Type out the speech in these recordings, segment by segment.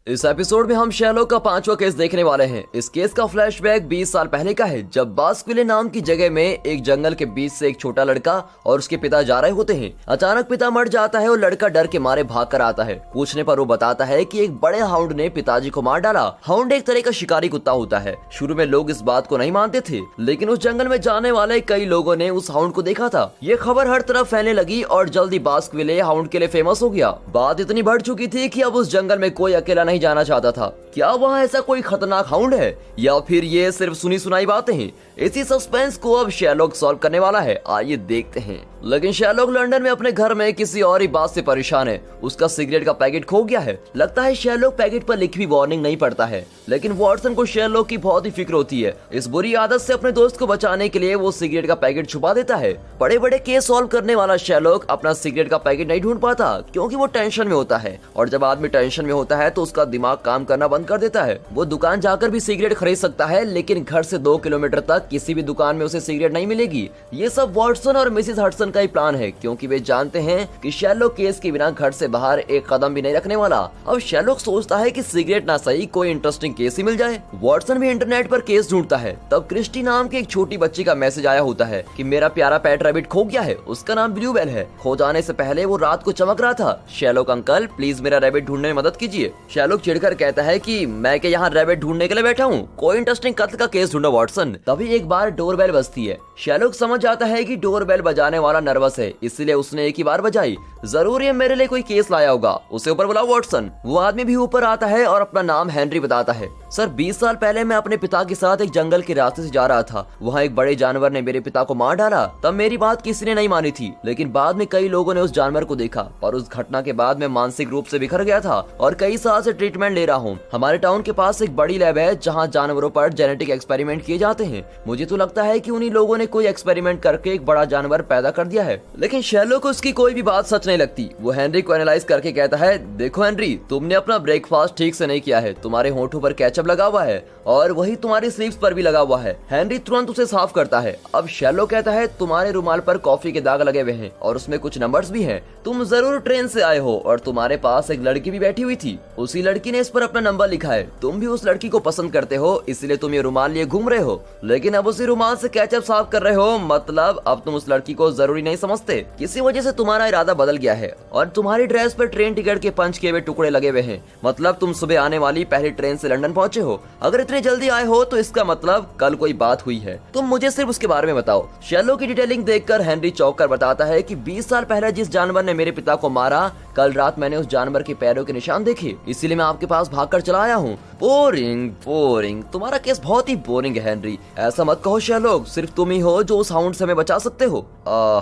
इस एपिसोड में हम शेरलॉक का 5वां केस देखने वाले हैं। इस केस का फ्लैशबैक 20 साल पहले का है, जब बास्क्विले नाम की जगह में एक जंगल के बीच से एक छोटा लड़का और उसके पिता जा रहे होते हैं। अचानक पिता मर जाता है और लड़का डर के मारे भाग कर आता है। पूछने पर वो बताता है कि एक बड़े हाउंड ने पिताजी को मार डाला। हाउंड एक तरह का शिकारी कुत्ता होता है। शुरू में लोग इस बात को नहीं मानते थे, लेकिन उस जंगल में जाने वाले कई लोगों ने उस हाउंड को देखा था। ये खबर हर तरफ फैलने लगी और जल्दी बास्क्विले हाउंड के लिए फेमस हो गया। बात इतनी बढ़ चुकी थी कि अब उस जंगल में कोई अकेला नहीं जाना चाहता था। क्या वहाँ ऐसा कोई खतरनाक हाउंड है या फिर ये सिर्फ सुनी सुनाई बातें हैं? इसी सस्पेंस को अब शेरलॉक सॉल्व करने वाला है। आइए देखते हैं। लेकिन शेरलॉक लंदन में अपने घर में किसी और ही बात से परेशान है। उसका सिगरेट का पैकेट खो गया है। लगता है शेरलॉक पैकेट पर लिखी हुई वार्निंग नहीं पढ़ता है, लेकिन वॉटसन को शेरलॉक की बहुत ही फिक्र होती है। इस बुरी आदत से अपने दोस्त को बचाने के लिए वो सिगरेट का पैकेट छुपा देता है। बड़े बड़े केस सॉल्व करने वाला शेरलॉक अपना सिगरेट का पैकेट नहीं ढूंढ पाता, क्योंकि वो टेंशन में होता है। और जब आदमी टेंशन में होता है तो उसका दिमाग काम करना बंद कर देता है। वो दुकान जाकर भी सिगरेट खरीद सकता है, लेकिन घर से 2 किलोमीटर तक किसी भी दुकान में उसे सिगरेट नहीं मिलेगी। ये सब वॉटसन और मिसेस हडसन का ही प्लान है, क्योंकि वे जानते हैं कि शेरलॉक केस के बिना घर से बाहर एक कदम भी नहीं रखने वाला। अब शेरलॉक सोचता है कि सिगरेट ना सही कोई इंटरेस्टिंग केस ही मिल जाए। वॉटसन भी इंटरनेट पर केस ढूंढता है। तब क्रिस्टी नाम की एक छोटी बच्ची का मैसेज आया होता है कि मेरा प्यारा पेट रैबिट खो गया है। उसका नाम ब्लूबेल है। खो जाने से पहले वो रात को चमक रहा था। शेरलॉक अंकल प्लीज मेरा रैबिट ढूंढने में मदद कीजिए। शेरलॉक चिढ़कर कहता है कि मैं क्या यहाँ रैबिट ढूंढने के लिए बैठा हूँ? कोई इंटरेस्टिंग कत्ल का केस ढूंढो वॉटसन। तभी एक बार डोरबेल बजती है। शेरलॉक समझ जाता है कि डोरबेल बजाने वाला नर्वस है, इसलिए उसने एक ही बार बजाई। जरूर ये मेरे लिए कोई केस लाया होगा। उसे ऊपर बुलाओ वॉटसन। वो आदमी भी ऊपर आता है और अपना नाम हेनरी बताता है। सर 20 साल पहले मैं अपने पिता के साथ एक जंगल के रास्ते से जा रहा था। वहाँ एक बड़े जानवर ने मेरे पिता को मार डाला। तब मेरी बात किसी ने नहीं मानी थी, लेकिन बाद में कई लोगों ने उस जानवर को देखा और उस घटना के बाद मैं मानसिक रूप से बिखर गया था और कई साल से ट्रीटमेंट ले रहा हूँ। हमारे टाउन के पास एक बड़ी लैब है जहाँ जानवरों पर जेनेटिक एक्सपेरिमेंट किए जाते हैं। मुझे तो लगता है कि उन्हीं लोगों ने कोई एक्सपेरिमेंट करके एक बड़ा जानवर पैदा कर दिया है। लेकिन शेरलॉक को उसकी कोई भी बात सच नहीं लगती। वो हेनरी को एनालाइज करके कहता है, देखो हेनरी, तुमने अपना ब्रेकफास्ट ठीक से नहीं किया है। तुम्हारे होंठों पर केचप लगा हुआ है और वही तुम्हारी स्लीव्स पर भी लगा हुआ है। हेनरी तुरंत उसे साफ करता है। अब शेरलॉक कहता है, तुम्हारे रुमाल पर कॉफी के दाग लगे हुए हैं और उसमें कुछ नंबर्स भी हैं। तुम जरूर ट्रेन से आए हो और तुम्हारे पास एक लड़की भी बैठी हुई थी। उसी लड़की ने इस पर अपना नंबर लिखा है। तुम भी उस लड़की को पसंद करते हो, इसलिए तुम ये रुमाल लिए घूम रहे हो। लेकिन अब उसी रुमाल से केचप साफ कर रहे हो, मतलब अब तुम उस लड़की को जरूरी नहीं समझते। किसी वजह से तुम्हारा इरादा बदल गया है और तुम्हारी ड्रेस पर ट्रेन टिकट के पंच किए हुए टुकड़े लगे हुए हैं। मतलब तुम सुबह आने वाली पहली ट्रेन से लंदन पहुंचे हो। अगर इतने जल्दी आए हो तो इसका मतलब कल कोई बात हुई है। तुम मुझे सिर्फ उसके बारे में बताओ। शेरलॉक की डिटेलिंग देखकर हेनरी चौंक कर बताता है कि 20 साल पहले जिस जानवर ने मेरे पिता को मारा, कल रात मैंने उस जानवर के पैरों के निशान देखे, इसीलिए मैं आपके पास भागकर चला आया हूँ। बोरिंग बोरिंग, तुम्हारा केस बहुत ही बोरिंग है हेनरी। ऐसा मत कहो शेरलॉक, सिर्फ तुम ही हो जो उस हाउंड से हमें बचा सकते हो।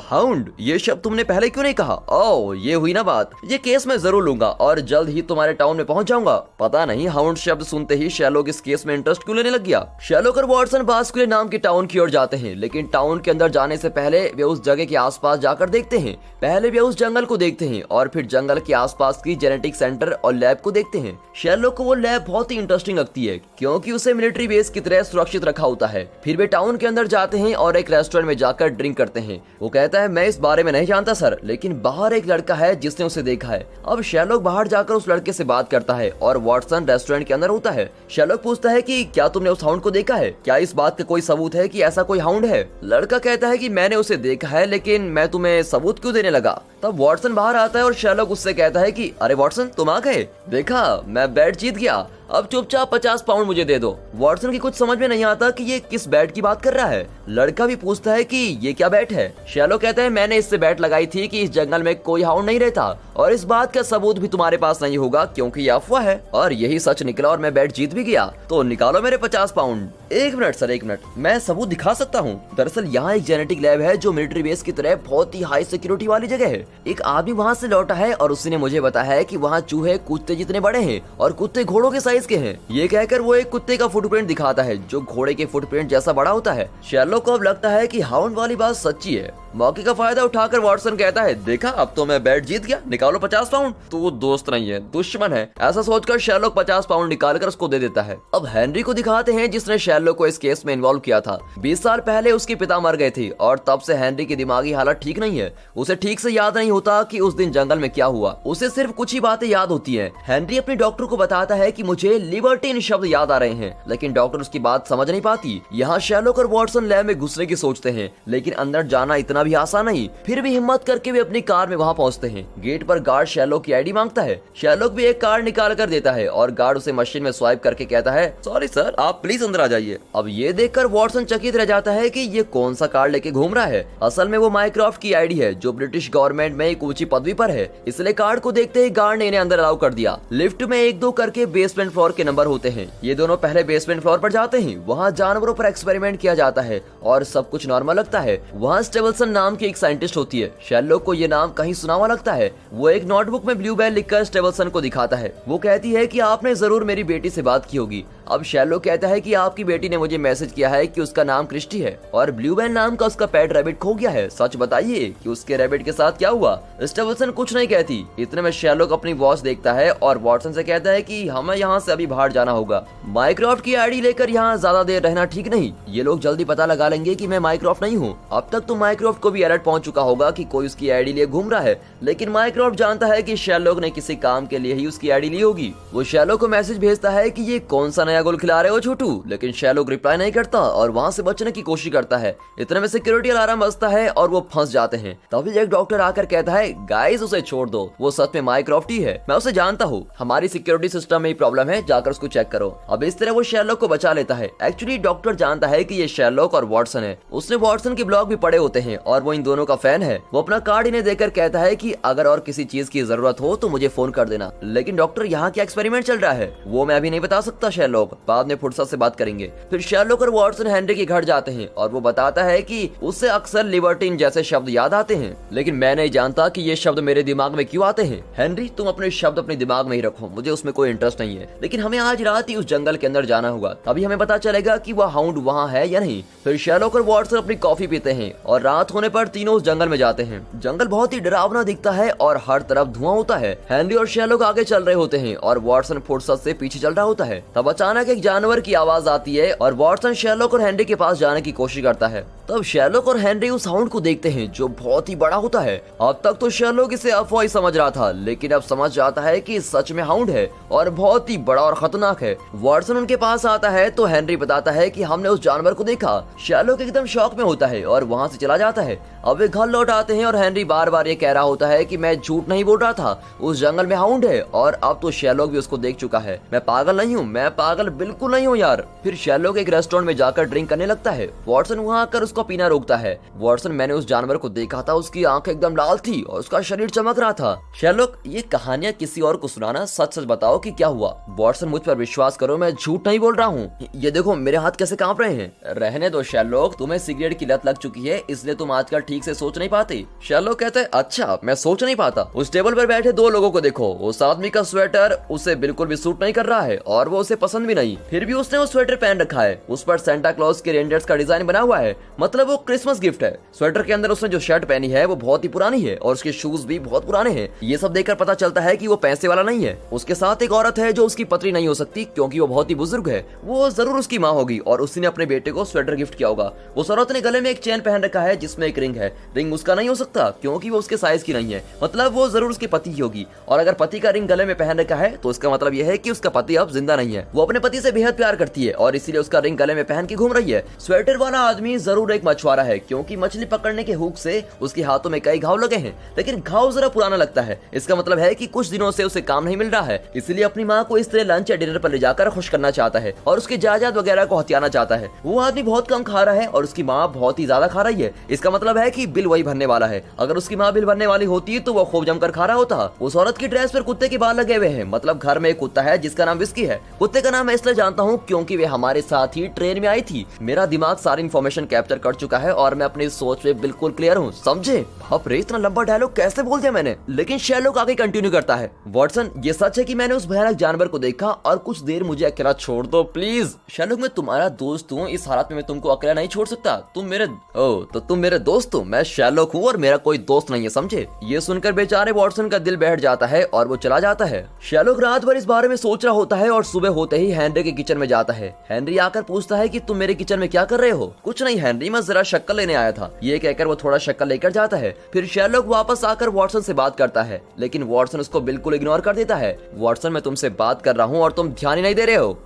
हाउंड, ये शब्द तुमने पहले क्यों नहीं कहा? ओह, ये हुई ना बात। ये केस मैं जरूर लूंगा और जल्द ही तुम्हारे टाउन में पहुंच जाऊंगा। पता नहीं हाउंड शब्द सुनते ही शेरलॉक इस केस में इंटरेस्ट क्यों लेने लग गया। शेरलॉक और वॉटसन बास्क्विले नाम के टाउन की ओर जाते हैं, लेकिन टाउन के अंदर जाने से पहले वे उस जगह के आसपास जाकर देखते हैं। पहले वे उस जंगल को देखते हैं और फिर जंगल के आसपास की जेनेटिक सेंटर और लैब को देखते हैं। शेरलॉक को वो लैब बहुत ही इंटरेस्टिंग लगती है, क्योंकि उसे मिलिट्री बेस की तरह सुरक्षित रखा होता है। फिर वे टाउन के अंदर जाते हैं और एक रेस्टोरेंट में जाकर ड्रिंक करते हैं। वो कहता है, मैं इस बारे में नहीं जानता सर, लेकिन बाहर एक लड़का है जिसने उसे देखा है। अब शेरलॉक बाहर जाकर उस लड़के से बात करता है और वॉटसन रेस्टोरेंट के अंदर होता है। शेरलॉक पूछता है कि क्या तुमने उस हाउंड को देखा है? क्या इस बात का कोई सबूत है कि ऐसा कोई हाउंड है? लड़का कहता है कि मैंने उसे देखा है, लेकिन मैं तुम्हें सबूत क्यों देने लगा? तब वॉटसन बाहर आता है और शेरलॉक उससे कहता है कि अरे वॉटसन, तुम आ गए। देखा, मैं बेट जीत गया। अब चुपचाप 50 पाउंड मुझे दे दो। वॉटसन की कुछ समझ में नहीं आता कि ये किस बैट की बात कर रहा है। लड़का भी पूछता है कि ये क्या बैट है। शेरलॉक कहता है, मैंने इससे बैट लगाई थी कि इस जंगल में कोई हाउंड नहीं रहता और इस बात का सबूत भी तुम्हारे पास नहीं होगा, क्योंकि ये अफवाह है। और यही सच निकला और मैं बैट जीत भी गया। तो निकालो मेरे 50 पाउंड। एक मिनट सर, एक मिनट, मैं सबूत दिखा सकता हूँ। दरअसल यहाँ एक जेनेटिक लैब है जो मिलिट्री बेस की तरह बहुत ही हाई सिक्योरिटी वाली जगह है। एक आदमी वहाँ से लौटा है और उसने मुझे बताया है कि वहाँ चूहे कुत्ते जितने बड़े हैं और कुत्ते घोड़ों के साइज के हैं। ये कहकर वो एक कुत्ते का फुटप्रिंट दिखाता है जो घोड़े के फुटप्रिंट जैसा बड़ा होता है। शेरलॉक को अब लगता है कि हाउंड वाली बात सच्ची है। मौके का फायदा उठाकर वॉटसन कहता है, देखा अब तो मैं बैट जीत गया, निकालो 50 पाउंड। तो वो दोस्त नहीं है, दुश्मन है। ऐसा सोचकर शेरलॉक 50 पाउंड निकालकर उसको दे देता है। अब हेनरी को दिखाते हैं जिसने शेरलॉक को इस केस में इन्वॉल्व किया था। 20 साल पहले उसके पिता मर गए थे और तब से हेनरी की दिमागी हालत ठीक नहीं है। उसे ठीक से याद नहीं होता कि उस दिन जंगल में क्या हुआ। उसे सिर्फ कुछ ही बातें याद होती हैं। हेनरी अपने डॉक्टर को बताता है कि मुझे लिबर्टीन शब्द याद आ रहे हैं, लेकिन डॉक्टर उसकी बात समझ नहीं पाती। यहाँ शेरलॉक और वॉटसन लैब में घुसने की सोचते हैं, लेकिन अंदर जाना इतना भी आसान नहीं। फिर भी हिम्मत करके वे अपनी कार में वहाँ पहुँचते हैं। गेट पर गार्ड शेरलॉक की आईडी मांगता है। शेरलॉक भी एक कार्ड निकाल कर देता है और गार्ड उसे मशीन में स्वाइप करके कहता है, सॉरी सर, आप प्लीज अंदर आ जाइए। अब ये देखकर वॉटसन चकित रह जाता है कि ये कौन सा कार्ड लेके घूम रहा है। असल में वो माइक्रोफ्ट की आईडी है जो ब्रिटिश गवर्नमेंट में एक ऊंची पदवी पर है। इसलिए कार्ड को देखते ही गार्ड ने इन्हें अंदर अलाउ कर दिया। लिफ्ट में 1-2 करके बेसमेंट फ्लोर के नंबर होते हैं। ये दोनों पहले बेसमेंट फ्लोर पर जाते हैं। वहाँ जानवरों पर एक्सपेरिमेंट किया जाता है और सब कुछ नॉर्मल लगता है। वहाँ स्टेबलसन नाम की एक साइंटिस्ट होती है। शेरलॉक को ये नाम कहीं सुना हुआ लगता है। वो एक नोटबुक में ब्लू बेल लिखकर स्टेबलसन को दिखाता है। वो कहती है कि आपने जरूर मेरी बेटी से बात की होगी। अब शेरलॉक कहता है कि आपकी बेटी ने मुझे मैसेज किया है कि उसका नाम क्रिस्टी है और ब्लू बेल नाम का उसका पेट रैबिट खो गया है। सच बताइए कि उसके रैबिट के साथ क्या हुआ। स्टेबलसन कुछ नहीं कहती। इतने में शेरलॉक अपनी वॉच देखता है और वॉटसन से कहता है कि हमें यहाँ से अभी बाहर जाना होगा। माइक्रोफ्ट की आईडी लेकर यहाँ ज्यादा देर रहना ठीक नहीं। ये लोग जल्दी पता लगा लेंगे कि मैं माइक्रोफ्ट नहीं हूँ। अब तक तो माइक्रोफ्ट को भी अलर्ट पहुंच चुका होगा कि कोई उसकी आईडी लिए घूम रहा है, लेकिन माइक्रोफ्ट जानता है कि शेरलॉक ने किसी काम के लिए ही उसकी आईडी ली होगी। वो शेरलॉक को मैसेज भेजता है कि ये कौन सा नया गोल खिला रहे हो छोटू, लेकिन शेरलॉक रिप्लाई नहीं करता और वहाँ से बचने की कोशिश करता है। इतने में सिक्योरिटी अलार्म बजता है और वो फंस जाते हैं। तभी एक डॉक्टर आकर कहता है, गाइस उसे छोड़ दो, वो सच में माइक्रोफ्ट ही है, मैं उसे जानता हूँ, हमारी सिक्योरिटी सिस्टम में ही प्रॉब्लम है, जाकर उसको चेक करो। अब इस तरह वो शेरलॉक को बचा लेता है। एक्चुअली डॉक्टर जानता है कि ये शेरलॉक और वॉटसन है। उसने वॉटसन के ब्लॉग भी पढ़े होते हैं और वो इन दोनों का फैन है। वो अपना कार्ड इन्हें देकर कहता है कि अगर और किसी चीज की जरूरत हो तो मुझे फोन कर देना। लेकिन डॉक्टर यहाँ क्या एक्सपेरिमेंट चल रहा है वो मैं अभी नहीं बता सकता शेरलॉक, बाद में फुर्सत से बात करेंगे। फिर शेरलॉक और वॉटसन हेनरी के घर जाते हैं और वो बताता है कि उससे अक्सर लिबर्टीन जैसे शब्द याद आते हैं, लेकिन मैं नहीं जानता कि ये शब्द मेरे दिमाग में क्यों आते हैं। हेनरी तुम अपने शब्द अपने दिमाग में ही रखो, मुझे उसमें कोई इंटरेस्ट नहीं है, लेकिन हमें आज रात ही उस जंगल के अंदर जाना होगा, तभी हमें पता चलेगा कि वह हाउंड वहाँ है या नहीं। फिर शेरलॉक और वॉटसन अपनी कॉफी पीते हैं और रात होने पर तीनों उस जंगल में जाते हैं। जंगल बहुत ही डरावना दिखता है और हर तरफ धुआं होता है। हेनरी और शेरलॉक आगे चल रहे होते हैं और वॉटसन फुर्सत से पीछे चल रहा होता है। तब अचानक एक जानवर की आवाज आती है और वॉटसन शेरलॉक और हेनरी के पास जाने की कोशिश करता है। तब शेरलॉक और हेनरी उस हाउंड को देखते हैं जो बहुत ही बड़ा होता है। अब तक तो शेरलॉक इसे अफवाह ही समझ रहा था, लेकिन अब समझ जाता है कि सच में हाउंड है और बहुत ही बड़ा और खतरनाक है। वॉटसन उनके पास आता है तो हेनरी बताता है कि हमने उस जानवर को देखा। शेरलॉक एकदम शॉक में होता है और वहाँ से चला जाता है। अब वे घर लौट आते हैं और हेनरी बार बार ये कह रहा होता है कि मैं झूठ नहीं बोल रहा था, उस जंगल में हाउंड है। और अब तो शेरलॉक भी उसको देख चुका है। मैं पागल नहीं हूँ, मैं पागल बिल्कुल नहीं हूँ यार। फिर शेरलॉक एक रेस्टोरेंट में जाकर ड्रिंक करने लगता है। वॉटसन वहाँ आकर उसको पीना रोकता है। वॉटसन, मैंने उस जानवर को देखा था, उसकी आंखें एकदम लाल थी और उसका शरीर चमक रहा था। शेरलॉक, ये कहानियां किसी और को सुनाना, सच सच बताओ कि क्या हुआ। वॉटसन, मुझ पर विश्वास करो, मैं झूठ नहीं बोल रहा हूँ। ये देखो मेरे हाथ कैसे कांप रहे हैं। रहने दो शेरलॉक, तुम्हें सिगरेट की लत लग चुकी है, इसलिए तुम आजकल ठीक से सोच नहीं पाते। शेरलॉक कहते हैं, अच्छा मैं सोच नहीं पाता। उस टेबल पर बैठे 2 लोगों को देखो। उस आदमी का स्वेटर उसे बिल्कुल भी सूट नहीं कर रहा है और वो उसे पसंद भी नहीं, फिर भी उसने वो स्वेटर पहन रखा है। उस पर सेंटा क्लॉज के रेंजर्स का डिजाइन बना हुआ है, मतलब वो क्रिसमस गिफ्ट है। स्वेटर के अंदर उसने जो शर्ट पहनी है वो बहुत ही पुरानी है और उसके शूज भी बहुत पुराने हैं। ये सब देखकर पता चलता है कि वो पैसे वाला नहीं है। उसके साथ एक औरत है जो उसकी पत्नी नहीं हो सकती क्योंकि वो बहुत ही बुजुर्ग है। वो जरूर उसकी माँ होगी और उसी ने अपने बेटे को स्वेटर गिफ्ट किया होगा। उस औरत ने गले में एक चेन पहन रखा है जिसमें एक रिंग है। रिंग उसका नहीं हो सकता क्योंकि वो उसके साइज की नहीं है, मतलब वो जरूर उसके पति की होगी। और अगर पति का रिंग गले में पहन रखा है तो इसका मतलब यह है कि उसका पति अब जिंदा नहीं है। वो अपने पति से बेहद प्यार करती है और इसीलिए उसका रिंग गले में पहन के घूम रही है। स्वेटर वाला आदमी जरूर एक मछुआरा है क्योंकि मछली पकड़ने के हुक से उसके हाथों में कई घाव लगे हैं, लेकिन घाव जरा पुराना लगता है। इसका मतलब है कि कुछ दिनों से उसे काम नहीं मिल रहा है, इसलिए अपनी माँ को इस तरह लंच या डिनर पर ले जाकर खुश करना चाहता है और उसकी जायदाद वगैरह को हथियाना चाहता है। वो आदमी बहुत कम खा रहा है और उसकी माँ बहुत ही ज्यादा खा रही है। इसका मतलब है कि बिल वही भरने वाला है। अगर उसकी माँ बिल भरने वाली होती तो वो खूब जमकर खा रहा होता। उस औरत की ड्रेस पर कुत्ते के बाल लगे हुए हैं, मतलब घर में एक कुत्ता है जिसका नाम विस्की है। कुत्ते का नाम मैं इसलिए जानता हूँ क्योंकि वे हमारे साथ ही ट्रेन में आई थी। मेरा दिमाग सारी इन्फॉर्मेशन कैप्चर कर चुका है और मैं अपनी सोच में बिल्कुल क्लियर हूँ, समझे? बाप रे, इतना लंबा डायलॉग कैसे बोल दिया मैंने। लेकिन शेरलॉक आगे कंटिन्यू करता है, वॉटसन ये सच है कि मैंने उस भयानक जानवर को देखा और कुछ देर मुझे अकेला छोड़ दो प्लीज। शेरलॉक मैं तुम्हारा दोस्त हूँ, इस हालत में मैं तुमको अकेला नहीं छोड़ सकता। तुम मेरे दोस्त हो, मैं शेरलॉक हूँ और मेरा कोई दोस्त नहीं है, समझे? ये सुनकर बेचारे वॉटसन का दिल बैठ जाता है और वो चला जाता है। शेरलॉक रात भर इस बारे में सोच रहा होता है और सुबह होते ही हेनरी के किचन में जाता है। हेनरी आकर पूछता है कि तुम मेरे किचन में क्या कर रहे हो? कुछ नहीं हेनरी, मैं जरा शक्कर लेने आया था। ये कहकर वो थोड़ा शक्कर लेकर जाता है। फिर शेरलॉक वापस आकर वॉटसन से बात करता है, लेकिन वॉटसन उसको बिल्कुल इग्नोर कर देता है। वॉटसन मैं तुमसे बात कर रहा हूँ और तुम ध्यान ही नहीं दे रहे हो।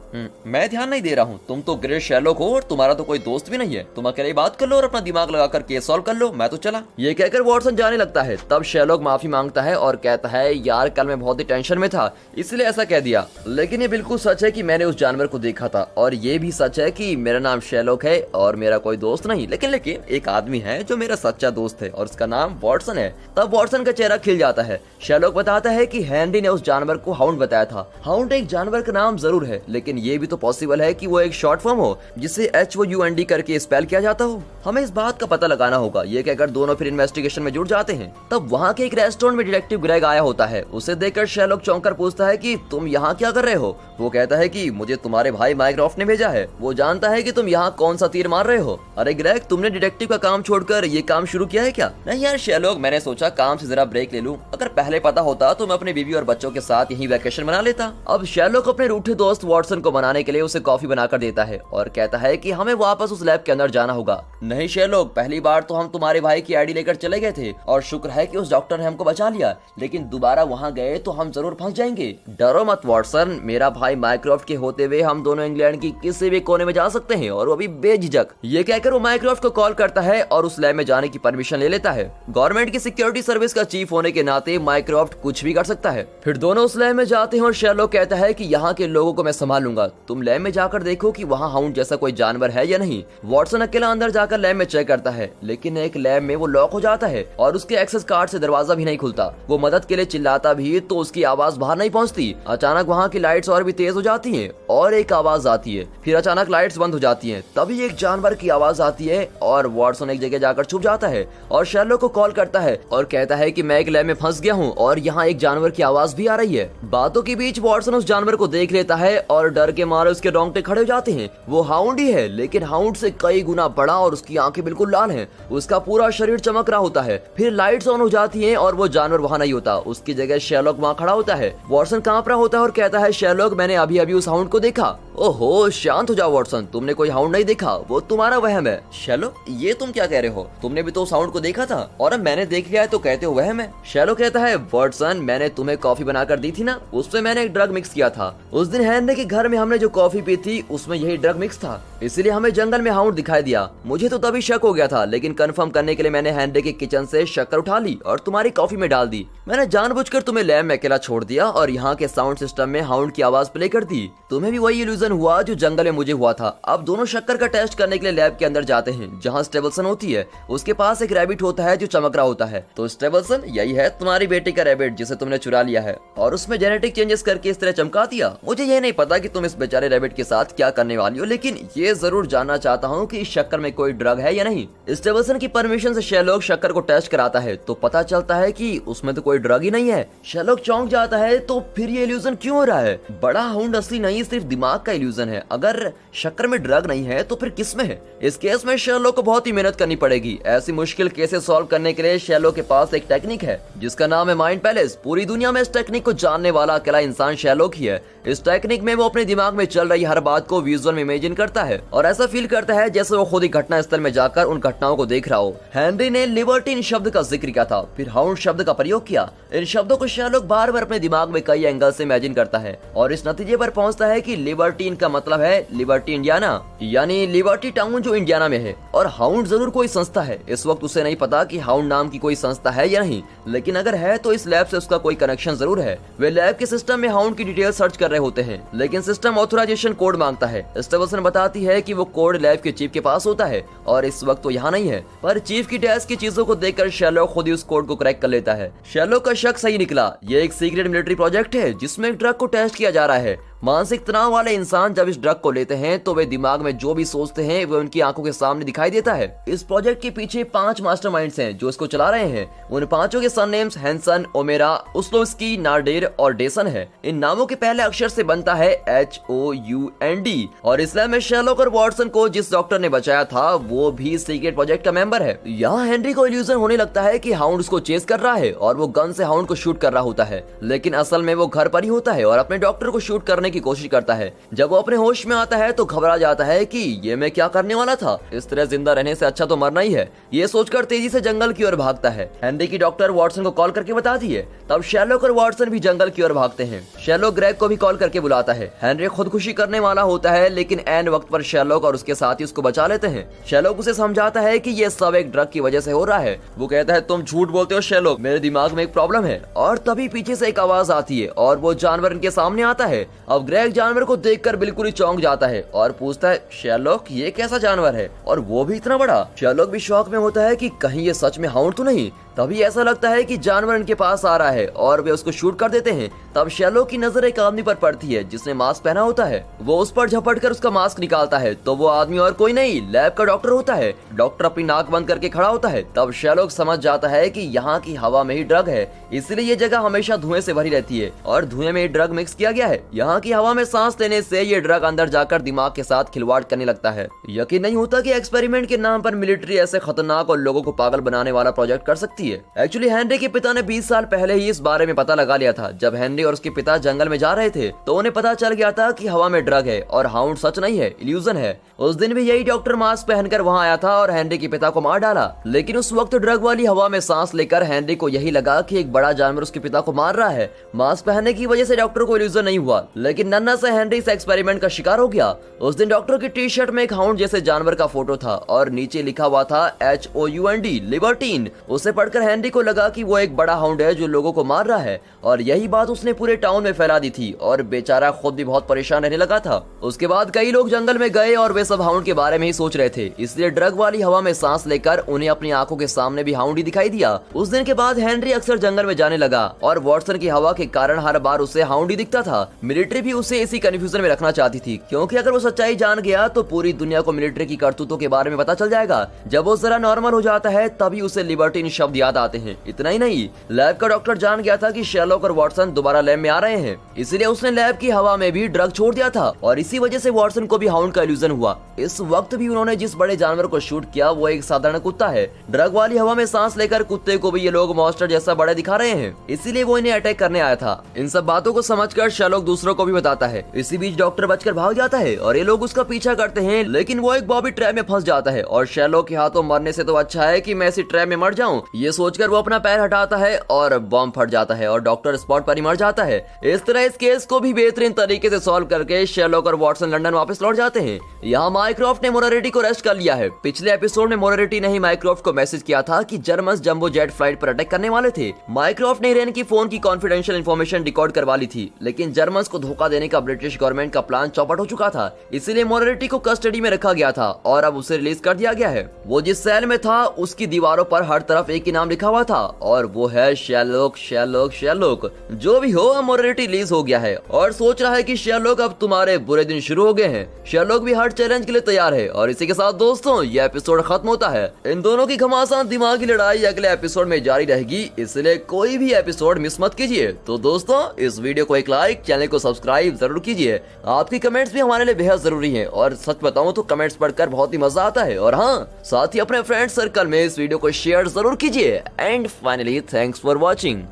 मैं ध्यान नहीं दे रहा हूँ, तुम तो ग्रेट शेरलॉक हो और तुम्हारा तो कोई दोस्त भी नहीं है। तुम अकेले बात कर लो और अपना दिमाग लगाकर केस सॉल्व कर लो, मैं तो चला। ये कहकर वॉटसन जाने लगता है। तब शेरलॉक माफी मांगता है और कहता है, यार कल मैं बहुत ही टेंशन में था इसलिए ऐसा कह दिया। लेकिन ये बिल्कुल सच है कि मैंने उस जानवर को देखा था और ये भी सच है कि मेरा नाम शेरलॉक है और मेरा कोई दोस्त नहीं। लेकिन एक आदमी है जो मेरा सच्चा दोस्त है और उसका नाम वॉटसन है। तब वॉटसन का चेहरा खिल जाता है। शेरलॉक बताता है कि हेनरी ने उस जानवर को हाउंड बताया था। हाउंड एक जानवर का नाम जरूर है, लेकिन ये भी तो पॉसिबल है कि वो एक शॉर्ट फॉर्म हो जिसे HOUND करके स्पेल किया जाता हो। हमें इस बात का पता लगाना होगा। ये कहकर दोनों फिर इन्वेस्टिगेशन में जुट जाते हैं। तब वहाँ के एक रेस्टोरेंट में डिटेक्टिव ग्रेग आया होता है। उसे देखकर शेरलॉक चौंक कर पूछता है कि तुम यहाँ क्या कर रहे हो? वो कहता है कि मुझे तुम्हारे भाई माइक्रॉफ्ट ने भेजा है। वो जानता है कि तुम यहाँ कौन सा तीर मार रहे हो। अरे ग्रेग, तुमने डिटेक्टिव का काम छोड़कर ये काम शुरू किया है क्या? नहीं यार शेरलॉक, मैंने सोचा काम से जरा ब्रेक ले लूं। अगर पहले पता होता तो मैं अपनी बीवी और बच्चों के साथ यहीं वैकेशन बना लेता। अब शेरलॉक अपने रूठे दोस्त वॉटसन को मनाने के लिए उसे कॉफी बनाकर देता है और कहता है कि हमें वापस उस लैब के अंदर जाना होगा। नहीं शेरलॉक, पहली बार तो हम तुम्हारे भाई की आईडी लेकर चले गए थे और शुक्र है कि उस डॉक्टर ने हमको बचा लिया, लेकिन दोबारा वहाँ गए तो हम जरूर फंस जाएंगे। डरो मत वॉटसन, मेरा भाई माइक्रॉफ्ट के होते हुए हम दोनों इंग्लैंड की किसी भी कोने में जा सकते हैं और वो भी बेझिझक। ये कहकर वो माइक्रॉफ्ट को कॉल करता है और उस लैब में जाने की परमिशन ले लेता है। गवर्नमेंट की सिक्योरिटी सर्विस का चीफ होने के नाते माइक्रॉफ्ट कुछ भी कर सकता है। फिर दोनों उस लैब में जाते हैं और शेरलॉक कहता है कि यहाँ के लोगों को मैं संभाल लूंगा, तुम लैब में जाकर देखो कि वहाँ हाउंड जैसा कोई जानवर है या नहीं। वॉटसन अकेला अंदर जाकर लैब में चेक करता है, लेकिन एक लैब में वो लॉक हो जाता है और उसके एक्सेस कार्ड से दरवाजा भी नहीं खुलता। वो मदद के लिए चिल्लाता भी तो उसकी आवाज बाहर नहीं पहुंचती। अचानक वहाँ की लाइट्स और भी तेज हो जाती हैं और एक आवाज आती है। फिर अचानक लाइट्स बंद हो जाती हैं। तभी एक जानवर की आवाज आती है और वॉटसन एक जगह जाकर छुप जाता है और शेरलॉक को कॉल करता है और कहता है कि मैं एक लैब में फंस गया हूँ और यहाँ एक जानवर की आवाज भी आ रही है। बातों के बीच वॉटसन उस जानवर को देख लेता है और डर के मारे उसके रोंगटे खड़े हो जाते हैं। वो हाउंड ही है, लेकिन हाउंड से कई गुना बड़ा और उसकी आंखें बिल्कुल लाल हैं। उसका पूरा शरीर चमक रहा होता है। फिर लाइट्स ऑन हो जाती हैं और वो जानवर वहाँ नहीं होता। उसकी जगह शेरलॉक वहाँ खड़ा होता है। वॉटसन कांप रहा होता है और कहता है, शेरलॉक मैंने अभी अभी उस हाउंड को देखा। ओहो शांत हो जाओ वॉटसन, तुमने कोई हाउंड नहीं देखा, वो तुम्हारा वहम है। शेरलॉक ये तुम क्या कह रहे हो? तुमने भी तो उस हाउंड को देखा था और अब मैंने देख लिया है तो कहते हो वहम है। शेरलॉक कहता है, वॉटसन मैंने तुम्हें कॉफी बनाकर दी थी ना, उसमें मैंने एक ड्रग मिक्स किया था। उस दिन हेनरी के घर में हमने जो कॉफी पी थी उसमें यही ड्रग मिक्स था, इसलिए हमें जंगल में हाउंड दिखाई दिया। मुझे तो तभी शक हो गया था, लेकिन कंफर्म करने के लिए मैंने हेनरी के किचन से शक्कर उठा ली और तुम्हारी कॉफी में डाल दी। मैंने जानबूझकर तुम्हें लैब में अकेला छोड़ दिया और यहाँ के साउंड सिस्टम में हाउंड की आवाज प्ले कर दी। तुम्हें भी वही इल्यूजन हुआ जो जंगल में मुझे हुआ था। अब दोनों शक्कर का टेस्ट करने के लिए लैब के अंदर जाते हैं जहाँ स्टेबलसन होती है। उसके पास एक रैबिट होता है जो चमक रहा होता है। तो स्टेबलसन यही है तुम्हारी बेटी का रैबिट जिसे तुमने चुरा लिया है और उसमें जेनेटिक चेंजेस करके इस तरह चमका दिया। मुझे ये नहीं पता कि तुम इस बेचारे रैबिट के साथ क्या करने वाली हो, लेकिन ये जरूर जानना चाहता हूँ कि इस शक्कर में कोई ड्रग है या नहीं। स्टेबलसन की परमिशन से शेरलॉक शक्कर को टेस्ट कराता है तो पता चलता है कि उसमें तो कोई ड्रग ही नहीं है। शेरलॉक चौंक जाता है, तो फिर ये इल्यूजन क्यों हो रहा है? बड़ा हाउंड असली नहीं, सिर्फ दिमाग का इल्यूजन है। अगर शक्कर में ड्रग नहीं है तो फिर किस में है? इस केस में शेरलॉक को बहुत ही मेहनत करनी पड़ेगी। ऐसी मुश्किल केसेस सॉल्व करने के लिए शेरलॉक के पास एक टेक्निक है जिसका नाम है माइंड पैलेस। पूरी दुनिया में इस टेक्निक को जानने वाला अकेला इंसान शेरलॉक ही है। इस टेक्निक में वो अपने दिमाग में चल रही हर बात को विजुअल में इमेजिन करता है और ऐसा फील करता है जैसे वो खुद ही घटना स्थल में जाकर उन घटनाओं को देख रहा हो। हेनरी ने लिबर्टीन शब्द का जिक्र किया था, फिर हाउंड शब्द का प्रयोग किया। इन शब्दों को शेरलॉक बार बार अपने दिमाग में कई एंगल से इमेजिन करता है और इस नतीजे पर पहुंचता है कि लिबर्टीन का मतलब है लिबर्टी इंडियाना, यानी लिबर्टी टाउन जो इंडियाना में है। और हाउंड जरूर कोई संस्था है। इस वक्त उसे नहीं पता कि हाउंड नाम की कोई संस्था है या नहीं, लेकिन अगर है तो इस लैब से उसका कोई कनेक्शन जरूर है। वे लैब के सिस्टम में हाउंड की डिटेल सर्च कर रहे होते हैं, लेकिन सिस्टम ऑथराइजेशन कोड मांगता है। स्टेबलसन बताती है कि वो कोड लैब के चीफ के पास होता है और इस वक्त वो यहाँ नहीं है। पर चीफ की डेस्क की चीजों को देखकर शेरलॉक खुद ही उस कोड को क्रैक कर लेता है। शेरलॉक का शक सही निकला, ये एक सीक्रेट मिलिट्री प्रोजेक्ट है जिसमें एक ड्रग को टेस्ट किया जा रहा है। मानसिक तनाव वाले इंसान जब इस ड्रग को लेते हैं तो वे दिमाग में जो भी सोचते हैं वो उनकी आंखों के सामने दिखाई देता है। इस प्रोजेक्ट के पीछे 5 मास्टरमाइंड्स हैं जो इसको चला रहे हैं। उन 5 के सन नेम्स हैंसन, ओमेरा, उस्लोवस्की, नार्डेर और डेसन है। इन नामों के पहले अक्षर से बनता है HOUND। और इसलिए में शेरलॉक और वॉटसन को जिस डॉक्टर ने बचाया था वो भी सीक्रेट प्रोजेक्ट का मेंबर है। यहाँ हेनरी को इल्यूजन होने लगता है कि हाउंड उसको चेस कर रहा है और वो गन से हाउंड को शूट कर रहा होता है, लेकिन असल में वो घर पर ही होता है और अपने डॉक्टर को शूट करने की कोशिश करता है। जब वो अपने होश में आता है तो घबरा जाता है कि ये मैं क्या करने वाला था, इस तरह जिंदा रहने से अच्छा तो मरना ही है। ये सोचकर तेजी से जंगल की ओर भागता है। हेनरी की डॉक्टर वॉटसन को कॉल करके बताती है। तब शेरलॉक और वॉटसन भी जंगल की ओर भागते हैं। शेरलॉक ग्रेग को भी कॉल करके बुलाता है। हेनरी खुदकुशी करने वाला होता है, लेकिन ऐन वक्त पर शेरलॉक और उसके साथी उसको बचा लेते हैं। शेरलॉक उसे समझाता है कि ये सब एक ड्रग की वजह से हो रहा है। वो कहता है तुम झूठ बोलते हो शेरलॉक, मेरे दिमाग में एक प्रॉब्लम है। और तभी पीछे से एक आवाज आती है और वो जानवर इनके सामने आता है। अब ग्रेग जानवर को देखकर बिल्कुल ही चौंक जाता है और पूछता है शेरलॉक ये कैसा जानवर है और वो भी इतना बड़ा। शेरलॉक भी शौक में होता है कि कहीं ये सच में हाउंड तो नहीं। तभी ऐसा लगता है कि जानवर इनके पास आ रहा है और वे उसको शूट कर देते हैं। तब शेरलॉक की नजर एक आदमी पर पड़ती है जिसने मास्क पहना होता है। वो उस पर झपट कर उसका मास्क निकालता है तो वो आदमी और कोई नहीं, लैब का डॉक्टर होता है। डॉक्टर अपनी नाक बंद करके खड़ा होता है। तब शेरलॉक समझ जाता है कि यहाँ की हवा में ही ड्रग है, इसलिए ये जगह हमेशा धुएं से भरी रहती है और धुएं में ड्रग मिक्स किया गया है। यहाँ की हवा में सांस लेने से ये ड्रग अंदर जाकर दिमाग के साथ खिलवाड़ करने लगता है। यकीन नहीं होता कि एक्सपेरिमेंट के नाम पर मिलिट्री ऐसे खतरनाक और लोगों को पागल बनाने वाला प्रोजेक्ट कर सकती है। एक्चुअली हेनरी के पिता ने 20 साल पहले ही इस बारे में पता लगा लिया था। जब हेनरी और उसके पिता जंगल में जा रहे थे तो उन्हें पता चल गया था कि हवा में ड्रग है और हाउंड सच नहीं है, इल्यूजन है। उस दिन भी यही डॉक्टर मास्क पहनकर वहां आया था और हेनरी के पिता को मार डाला। लेकिन उस वक्त ड्रग वाली हवा में सांस लेकर हेनरी को यही लगा कि एक बड़ा जानवर उसके पिता को मार रहा है। मास्क पहनने की वजह से डॉक्टर को इल्यूजन नहीं हुआ, लेकिन नन्हा से हेनरी इस एक्सपेरिमेंट का शिकार हो गया। उस दिन डॉक्टर की टी शर्ट में एक हाउंड जैसे जानवर का फोटो था और नीचे लिखा हुआ था HOUND, लिबर्टीन। उसे पढ़कर हेनरी को लगा कि वो एक बड़ा हाउंड है जो लोगों को मार रहा है और यही बात उसने पूरे टाउन में फैला दी थी और बेचारा खुद भी बहुत परेशान रहने लगा था। उसके बाद कई लोग जंगल में गए और वे सब हाउंड के बारे में ही सोच रहे थे, इसलिए ड्रग वाली हवा में सांस लेकर उन्हें अपनी आंखों के सामने भी हाउंड ही दिखाई दिया। उस दिन के बाद हेनरी अक्सर जंगल में जाने लगा और वॉटसन की हवा के कारण हर बार उसे हाउंड ही दिखता था। मिलिट्री भी उसे इसी कंफ्यूजन में रखना चाहती थी, क्योंकि अगर वो सच्चाई जान गया तो पूरी दुनिया को मिलिट्री की करतूतों के बारे में पता चल जाएगा। जब वो जरा नॉर्मल हो जाता है तभी उसे लिबर्टीन शब्द याद आते हैं। इतना ही नहीं, लैब का डॉक्टर जान गया था कि शेरलॉक और वॉटसन दोबारा लैब में आ रहे हैं, इसलिए उसने लैब की हवा में भी ड्रग छोड़ दिया था और इसी वजह से वॉटसन को भी हाउंड का इल्यूजन हुआ। इस वक्त भी उन्होंने जिस बड़े जानवर को शूट किया वो एक साधारण कुत्ता है। ड्रग वाली हवा में सांस लेकर कुत्ते को भी ये लोग मॉन्स्टर जैसा बड़े दिखा रहे हैं, इसीलिए वो इन्हें अटैक करने आया था। इन सब बातों को समझकर शेरलॉक दूसरों को भी बताता है। इसी बीच डॉक्टर बचकर भाग जाता है और ये लोग उसका पीछा करते हैं, लेकिन वो एक बॉबी ट्रैप में फंस जाता है और शेरलॉक के हाथों मरने से तो अच्छा है कि मैं इसी ट्रैप में मर जाऊं, ये सोचकर वो अपना पैर हटाता है और बॉम्ब फट जाता है और डॉक्टर स्पॉट पर ही मर जाता है। इस तरह इस केस को भी बेहतरीन तरीके से सॉल्व करके शेरलॉक और वॉटसन लंदन वापस लौट जाते हैं। यहाँ माइक्रोफ्ट ने मोरारिटी को अरेस्ट कर लिया है। पिछले एपिसोड में मोरारिटी ने ही माइक्रोफ्ट को मैसेज किया था कि जर्मन्स जंबो जेट फ्लाइट पर अटैक करने वाले थे। माइक्रोफ्ट ने इरेन की फोन की कॉन्फिडेंशियल इंफॉर्मेशन रिकॉर्ड करवा ली थी, लेकिन जर्मन्स को धोखा देने का ब्रिटिश गवर्नमेंट का प्लान चौपट हो चुका था, इसीलिए मोरारिटी को कस्टडी में रखा गया था और अब उसे रिलीज कर दिया गया है। वो जिस सेल में था उसकी दीवारों पर हर तरफ एक ही नाम लिखा हुआ था और वो है शेरलॉक शेरलॉक शेरलॉक। जो भी हो, मोरारिटी रिलीज हो गया है और सोच रहा है कि शेरलॉक अब तुम्हारे बुरे दिन शुरू हो गए हैं। शेरलॉक भी हर चैलेंज के लिए तैयार है और इसी के साथ दोस्तों ये एपिसोड खत्म होता है। इन दोनों की घमासान दिमागी लड़ाई अगले एपिसोड में जारी रहेगी, इसलिए कोई भी एपिसोड मिस मत कीजिए। तो दोस्तों इस वीडियो को एक लाइक, चैनल को सब्सक्राइब जरूर कीजिए। आपकी कमेंट्स भी हमारे लिए बेहद जरूरी है और सच बताऊं तो कमेंट्स पढ़कर बहुत ही मजा आता है। और हाँ, साथ ही अपने फ्रेंड सर्कल में इस वीडियो को शेयर जरूर कीजिए। And finally thanks for watching.